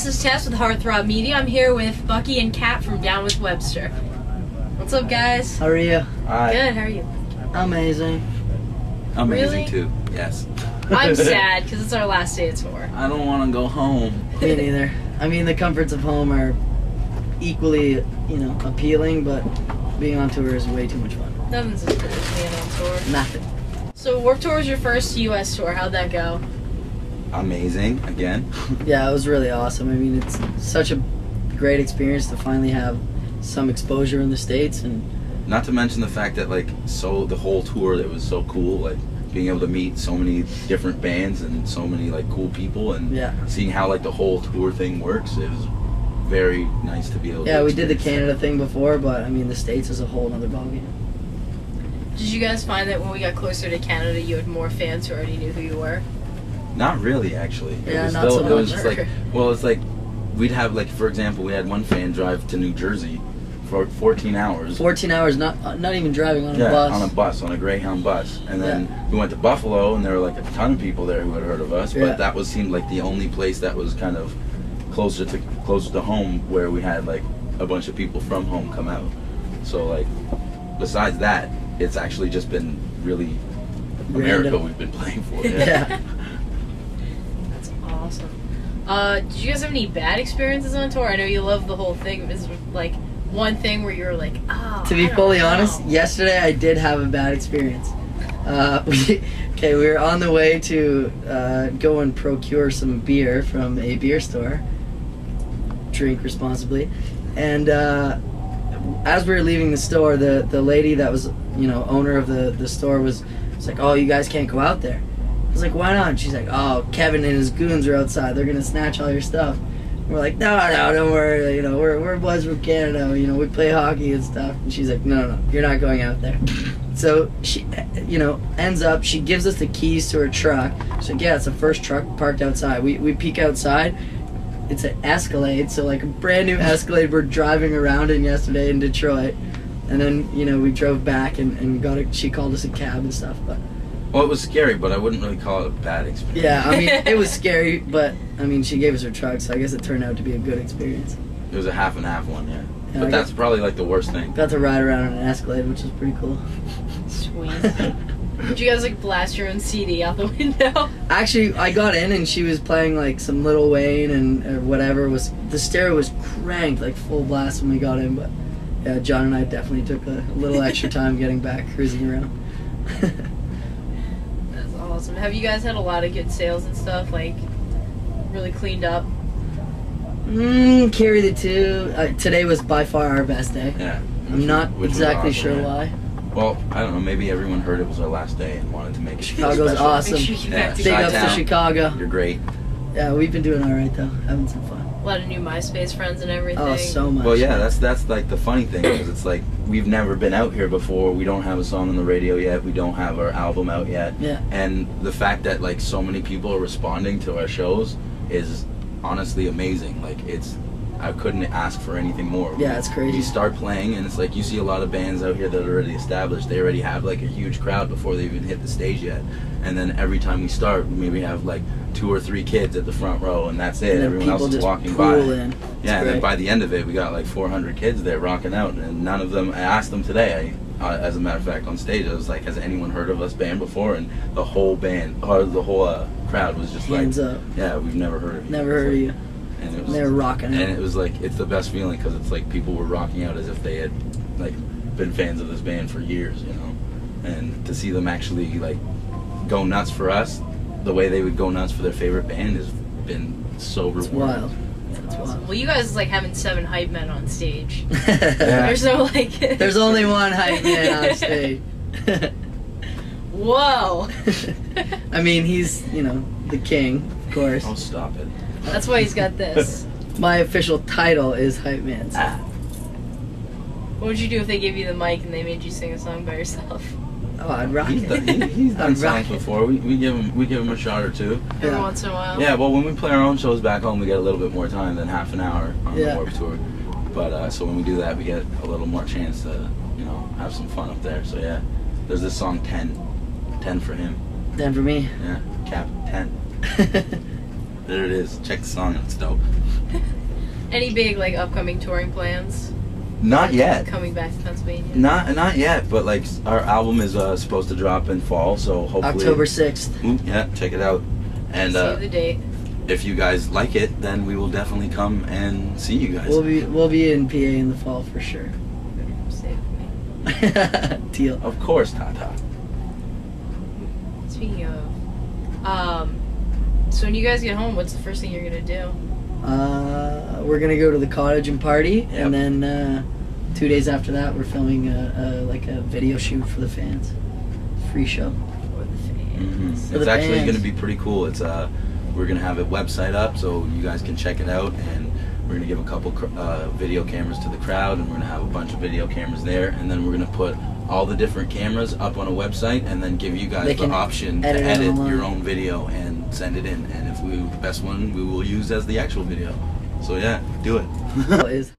this is Tess with Heartthrob Media. I'm here with Bucky and Kat from Down with Webster. What's up, guys? How are you? Hi. Good, how are you? Amazing. Amazing Really? too. Yes. I'm sad because it's our last day of tour. I don't want to go home. Me neither. I mean, the comforts of home are equally, appealing, but being on tour is way too much fun. Nothing's as cool as being on tour. Nothing. So Warped Tour was your first U.S. tour. How'd that go? Amazing again. Yeah, it was really awesome. I mean, it's such a great experience to finally have some exposure in the States, and Not to mention the fact that the whole tour, it was so cool. Like being able to meet so many different bands and so many cool people, and seeing how the whole tour thing works. It was very nice to be able. Yeah, to we did the experience Canada thing before, but I mean, the States is a whole other ballgame. Did you guys find that when we got closer to Canada, you had more fans who already knew who you were? Not really, actually. Yeah, it was not so It was much. just it's like we'd have for example, we had one fan drive to New Jersey for 14 hours. 14 hours, not even driving on a bus. on a Greyhound bus, and then we went to Buffalo, and there were a ton of people there who had heard of us, but that seemed like the only place that was kind of closer to home, where we had a bunch of people from home come out. So besides that, it's actually just been really America we've been playing for. Yeah. That's awesome. Did you guys have any bad experiences on tour? I know you love the whole thing. Is one thing where you're like, oh, To be fully honest, yesterday I did have a bad experience. We were on the way to go and procure some beer from a beer store. Drink responsibly. And as we were leaving the store, the lady that was, owner of the store was like, oh, you guys can't go out there. I was like, why not? And she's like, oh, Kevin and his goons are outside. They're going to snatch all your stuff. We're like, no, don't worry. We're boys from Canada. We play hockey and stuff. And she's like, no, you're not going out there. So she, ends up, she gives us the keys to her truck. She's like, yeah, it's the first truck parked outside. We peek outside. It's an Escalade, so a brand new Escalade we're driving around in yesterday in Detroit. And then, we drove back and she called us a cab and stuff. But Well, it was scary, but I wouldn't really call it a bad experience. yeah, I mean, it was scary, but I mean, she gave us her truck, so I guess it turned out to be a good experience. It was a half and half one, yeah. Yeah, But that's probably the worst thing. Got to ride around on an Escalade, which was pretty cool. Sweet. Did you guys blast your own CD out the window? Actually, I got in and she was playing some Lil Wayne or whatever. The stereo was cranked full blast when we got in, but yeah, John and I definitely took a little extra time getting back, cruising around. That's awesome. Have you guys had a lot of good sales and stuff? Really cleaned up? Carry the two. Today was by far our best day. Yeah. I'm not exactly awesome, sure yeah. why. Well, I don't know. Maybe everyone heard it was our last day and wanted to make it Chicago's special. awesome. Make sure you get back to Big ups to Chi-town. Chicago. You're great. Yeah, we've been doing all right though, having some fun. A lot of new MySpace friends and everything. Oh, so much. Well, yeah, that's the funny thing, because it's we've never been out here before. We don't have a song on the radio yet. We don't have our album out yet. Yeah. And the fact that so many people are responding to our shows is honestly amazing. I couldn't ask for anything more. Yeah, it's crazy. You start playing, and it's you see a lot of bands out here that are already established. They already have a huge crowd before they even hit the stage yet. And then every time we start, we maybe have 2 or 3 kids at the front row, and that's it. And Everyone else is walking by. in. Yeah, and then by the end of it, we got 400 kids there rocking out, and none of them. I asked them today. As a matter of fact, on stage, I was like, "Has anyone heard of us band before?" And the whole band, or the whole crowd, was just Hands up. "Yeah, we've never heard of you." Never heard of you. And it was, they were rocking and out. it was it's the best feeling, because it's people were rocking out as if they had been fans of this band for years, and to see them actually go nuts for us the way they would go nuts for their favorite band has been so rewarding. It's wild. That's wild. Well, you guys having 7 hype men on stage. Yeah. There's no There's only one hype man on stage. Whoa. I mean, he's the king, of course. Oh, stop it. That's why he's got this. My official title is hype man. So. What would you do if they gave you the mic and they made you sing a song by yourself? Oh, I'd rock He's it. he's done I'd rock songs it. before. We give him a shot or two. Every Yeah. once in a while? Yeah, well, when we play our own shows back home, we get a little bit more time than half an hour on Yeah. the Warped Tour. But so when we do that, we get a little more chance to have some fun up there. So yeah, there's this song 10 for him. Then for me. Yeah, Cap 10. There it is. Check the song. It's dope. Any big like upcoming touring plans? Not yet. Coming back to Pennsylvania. Not yet. But like our album is supposed to drop in fall, so hopefully October 6th. Ooh, yeah, check it out. And Save the date. if you guys like it, then we will definitely come and see you guys. We'll be in PA in the fall for sure. Save me. Deal. Of course, Tata. Speaking of, so when you guys get home, what's the first thing you're gonna do? We're gonna go to the cottage and party, Yep. and then 2 days after that, we're filming a video shoot for the fans. Free show. For the fans. Mm-hmm. For It's the actually fans. going to be pretty cool. It's we're going to have a website up so you guys can check it out, and we're going to give a couple video cameras to the crowd, and we're going to have a bunch of video cameras there, and then we're going to put all the different cameras up on a website, and then give you guys They the can option to edit it edit online. your own video and send it in. And if the best one, we will use as the actual video. So yeah, do it. Is